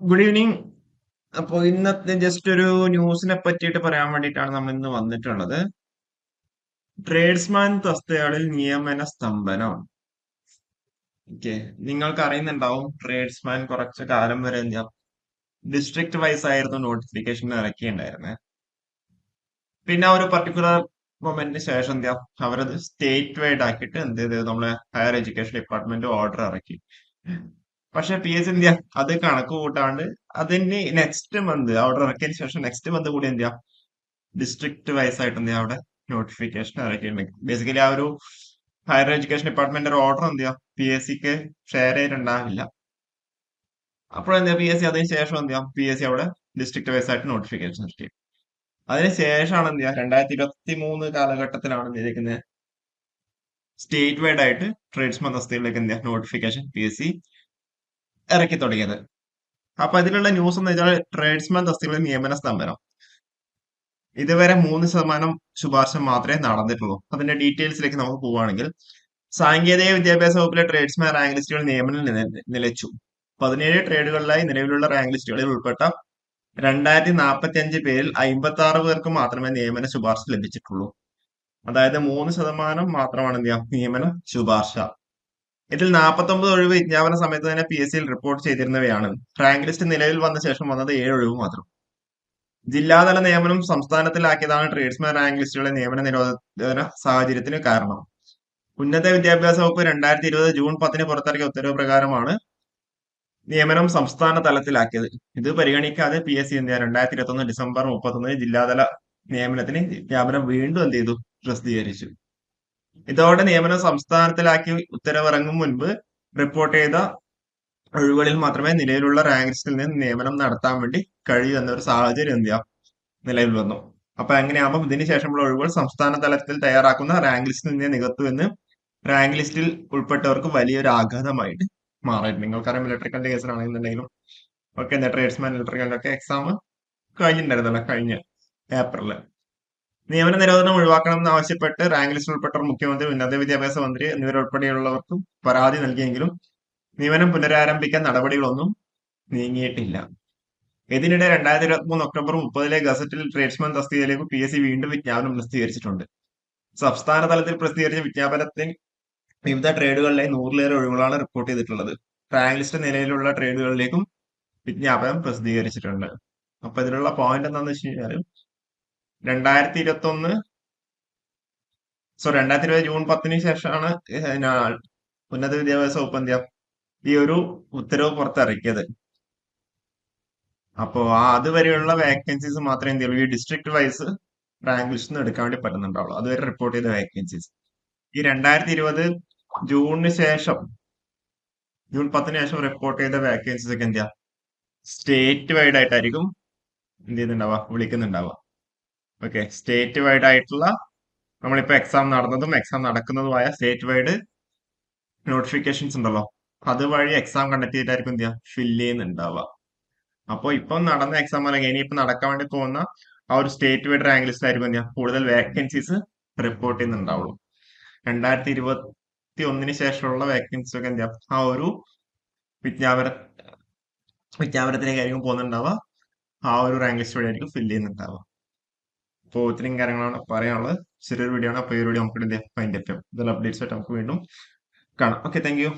Good evening. അപ്പോൾ ഇന്നത്തെ just ഒരു ന്യൂസിനെ പറ്റിയിട്ട് പറയാൻ വേണ്ടിയിട്ടാണ് നമ്മൾ ഇന്ന് വന്നിട്ടുള്ളത്. ട്രേഡ്സ്മാൻ തസ്തികകളിൽ നിയമന സ്തംഭനം. ഓക്കെ, നിങ്ങൾക്ക് അറിയുന്നുണ്ടാവും ട്രേഡ്സ്മാൻ കുറച്ച് കാലം വരെ എന്താ ഡിസ്ട്രിക്ട് വൈസ് ആയിരുന്നു നോട്ടിഫിക്കേഷൻ ഇറക്കിയിട്ടുണ്ടായിരുന്നത്. പിന്നെ ആ ഒരു പർട്ടിക്കുലർ മൊമെന്റിന് ശേഷം എന്താ അവരത് സ്റ്റേറ്റ് വൈഡ് ആക്കിയിട്ട് എന്ത് ചെയ്ത് നമ്മളെ ഹയർ എഡ്യൂക്കേഷൻ ഡിപ്പാർട്ട്മെന്റ് ഓർഡർ ഇറക്കി. പക്ഷെ പി എസ് എന്ത് അത് കണക്ക് കൂട്ടാണ്ട് അതിന് നെക്സ്റ്റ് മന്ത് ഓർഡർ ഇറക്കിയതിന് ശേഷം നെക്സ്റ്റ് മന്ത് കൂടി എന്ത് ഡിസ്ട്രിക്ട് വൈസ് ആയിട്ട് എന്ത് അവിടെ നോട്ടിഫിക്കേഷൻ ഇറക്കിയിട്ടുണ്ട്. ബേസിക്കലി ആ ഒരു ഹയർ എഡ്യൂക്കേഷൻ ഡിപ്പാർട്ട്മെന്റ് ഒരു ഓർഡർ എന്ത് പി എസ് സിക്ക് ഷെയർ ചെയ്തിട്ടുണ്ടാവില്ല. അപ്പോഴെന്താ പി എസ് സി അതിന് ശേഷം എന്ത് പി എസ് സി അവിടെ ഡിസ്ട്രിക്ട് വൈസ് ആയിട്ട് നോട്ടിഫിക്കേഷൻ ഇറക്കി. അതിനുശേഷമാണ് എന്ത് 2023 കാലഘട്ടത്തിലാണ് എന്തിരിക്കുന്നത് സ്റ്റേറ്റ് വൈഡ് ആയിട്ട് ട്രേഡ്സ്മാൻ തസ്തികയിലേക്ക് എന്ത് നോട്ടിഫിക്കേഷൻ പി എസ് സി ഇറക്കി തുടങ്ങിയത്. അപ്പൊ ഇതിലുള്ള ന്യൂസ് എന്ന് വെച്ചാൽ ട്രേഡ്സ്മാൻ തസ്തികകളിൽ നിയമന സ്തംഭനം. ഇതുവരെ 3% ശുപാർശ മാത്രമേ നടന്നിട്ടുള്ളൂ. അതിന്റെ ഡീറ്റെയിൽസിലേക്ക് നമുക്ക് പോവുകയാണെങ്കിൽ, സാങ്കേതിക വിദ്യാഭ്യാസ വകുപ്പിലെ ട്രേഡ്സ്മാൻ റാങ്ക് ലിസ്റ്റുകൾ നിയമനം നിലച്ചു. 17 ട്രേഡുകളിലായി നിലവിലുള്ള റാങ്ക് ലിസ്റ്റുകളിൽ ഉൾപ്പെട്ട 2045 പേരിൽ 56 പേർക്ക് മാത്രമേ നിയമന ശുപാർശ ലഭിച്ചിട്ടുള്ളൂ. അതായത് 3% മാത്രമാണ് എന്ത് നിയമന ശുപാർശ. ഇതിൽ 49 ഒഴിവ് വിജ്ഞാപന സമയത്ത് തന്നെ പി എസ് സിയിൽ റിപ്പോർട്ട് ചെയ്തിരുന്നവയാണ്. റാങ്ക് ലിസ്റ്റ് നിലവിൽ വന്ന ശേഷം വന്നത് 7 ഒഴിവ് മാത്രം. ജില്ലാതല നിയമനം സംസ്ഥാനത്തിലാക്കിയതാണ് ട്രേഡ്സ്മാൻ റാങ്ക് ലിസ്റ്റുകളെ നിയമന നിരോധന സാഹചര്യത്തിന് കാരണം. ഉന്നത വിദ്യാഭ്യാസ വകുപ്പ് 2020 ജൂൺ 10 പുറത്തിറക്കിയ ഉത്തരവ് പ്രകാരമാണ് നിയമനം സംസ്ഥാന തലത്തിലാക്കിയത്. ഇത് പരിഗണിക്കാതെ പി എസ് സി എന്ത് 2021 ഡിസംബർ 31 ജില്ലാതല നിയമനത്തിന് വിജ്ഞാപനം വീണ്ടും എന്ത് ചെയ്തു പ്രസിദ്ധീകരിച്ചു. ഇതോടെ നിയമനം സംസ്ഥാനത്തിലാക്കി ഉത്തരവിറങ്ങും മുൻപ് റിപ്പോർട്ട് ചെയ്ത ഒഴിവുകളിൽ മാത്രമേ നിലവിലുള്ള റാങ്ക് ലിസ്റ്റിൽ നിന്ന് നിയമനം നടത്താൻ വേണ്ടി കഴിയൂ എന്നൊരു സാഹചര്യം എന്ത് നിലവിൽ വന്നു. അപ്പൊ എങ്ങനെയാകുമ്പോൾ ഇതിന് ശേഷമുള്ള ഒഴിവുകൾ സംസ്ഥാന തലത്തിൽ തയ്യാറാക്കുന്ന റാങ്ക് ലിസ്റ്റിൽ നിന്ന് നികത്തുമെന്ന് റാങ്ക് ലിസ്റ്റിൽ ഉൾപ്പെട്ടവർക്ക് വലിയൊരു ആഘാതമായിട്ട് മാറിയിട്ട്. നിങ്ങൾക്കറിയാം ഇലക്ട്രിക്കലിന്റെ കേസിലാണെന്നുണ്ടെങ്കിലും ഒക്കെ എന്താ ട്രേഡ്സ്മാൻ ഇലക്ട്രിക്കലിന്റെ ഒക്കെ എക്സാം കഴിഞ്ഞിട്ടുണ്ടായിരുന്നല്ലോ കഴിഞ്ഞ ഏപ്രില്. നിയമന നിരോധനം ഒഴിവാക്കണമെന്ന് ആവശ്യപ്പെട്ട് റാങ്ക് ലിസ്റ്റിൽ ഉൾപ്പെട്ടവർ മുഖ്യമന്ത്രി, ഉന്നത വിദ്യാഭ്യാസ മന്ത്രി എന്നിവരുൾപ്പെടെയുള്ളവർക്കും പരാതി നൽകിയെങ്കിലും നിയമനം പുനരാരംഭിക്കാൻ നടപടികളൊന്നും നീങ്ങിയിട്ടില്ല. ഇതിനിടെ 2023 ഒക്ടോബർ 30 ഗസറ്റിൽ ട്രേഡ്സ്മാൻ തസ്തികയിലേക്ക് പി എസ് സി വീണ്ടും വിജ്ഞാപനം പ്രസിദ്ധീകരിച്ചിട്ടുണ്ട്. സംസ്ഥാന തലത്തിൽ പ്രസിദ്ധീകരിച്ച വിജ്ഞാപനത്തിൽ വിവിധ ട്രേഡുകളിലായി 100-ലേറെ ഒഴിവുകളാണ് റിപ്പോർട്ട് ചെയ്തിട്ടുള്ളത്. റാങ്ക് ലിസ്റ്റ് നിലയിലുള്ള ട്രേഡുകളിലേക്കും വിജ്ഞാപനം പ്രസിദ്ധീകരിച്ചിട്ടുണ്ട്. അപ്പൊ ഇതിലുള്ള പോയിന്റ് എന്താണെന്ന് വെച്ച് കഴിഞ്ഞാൽ 2020 ജൂൺ 10 ശേഷമാണ് ഉന്നത വിദ്യാഭ്യാസ വകുപ്പ് എന്ത് ഈ ഒരു ഉത്തരവ് പുറത്തിറക്കിയത്. അപ്പോ അതുവരെയുള്ള വേക്കൻസീസ് മാത്രമേ എന്ത് ചെയ്യുള്ളൂ ഈ ഡിസ്ട്രിക്ട് വൈസ് റാങ്ക് ലിസ്റ്റ് എടുക്കാൻ വേണ്ടി പറ്റുന്നുണ്ടാവുള്ളൂ. അതുവരെ റിപ്പോർട്ട് ചെയ്ത വേക്കൻസീസ് ഈ 2020 ജൂണിന് ശേഷം ജൂൺ 10 ശേഷം റിപ്പോർട്ട് ചെയ്ത വേക്കൻസീസ് ഒക്കെ എന്ത് സ്റ്റേറ്റ് വൈഡ് ആയിട്ടായിരിക്കും എന്ത് ചെയ്യുന്നുണ്ടാവുക വിളിക്കുന്നുണ്ടാവുക. ഓക്കെ, സ്റ്റേറ്റ് വൈഡ് ആയിട്ടുള്ള നമ്മളിപ്പോ എക്സാം നടന്നതും എക്സാം നടക്കുന്നതുമായ സ്റ്റേറ്റ് വൈഡ് നോട്ടിഫിക്കേഷൻസ് ഉണ്ടല്ലോ, അതുവഴി എക്സാം കണ്ടക്ട് ചെയ്തിട്ടായിരിക്കും എന്ത് ഫില്ല് ചെയ്യുന്നുണ്ടാവുക. അപ്പോൾ ഇപ്പം നടന്ന എക്സാം അല്ലെങ്കിൽ ഇനിയിപ്പോ നടക്കാൻ വേണ്ടി പോകുന്ന ആ ഒരു സ്റ്റേറ്റ് വൈഡ് റാങ്ക് ലിസ്റ്റ് ആയിരിക്കും കൂടുതൽ വേക്കൻസീസ് റിപ്പോർട്ട് ചെയ്യുന്നുണ്ടാവുള്ളൂ. 2021 ശേഷമുള്ള വേക്കൻസി ഒക്കെ ആ ഒരു വിജ്ഞാപന വിജ്ഞാപനത്തിലേക്കായിരിക്കും പോകുന്നുണ്ടാവുക. ആ ഒരു റാങ്ക് ലിസ്റ്റ് വഴി ആയിരിക്കും ഫില്ല് ചെയ്യുന്നുണ്ടാവുക. അപ്പോൾ ഇത്രയും കാര്യങ്ങളാണ് പറയാനുള്ളത്. ചെറിയൊരു വീഡിയോ ആണ്. അപ്പോൾ ഈ വീഡിയോ നമുക്ക് ഫൈൻഡ് ചെയ്യാം. ഇതിൽ അപ്ഡേറ്റ്സ് ആയിട്ട് നമുക്ക് വീണ്ടും കാണാം. Okay, thank you.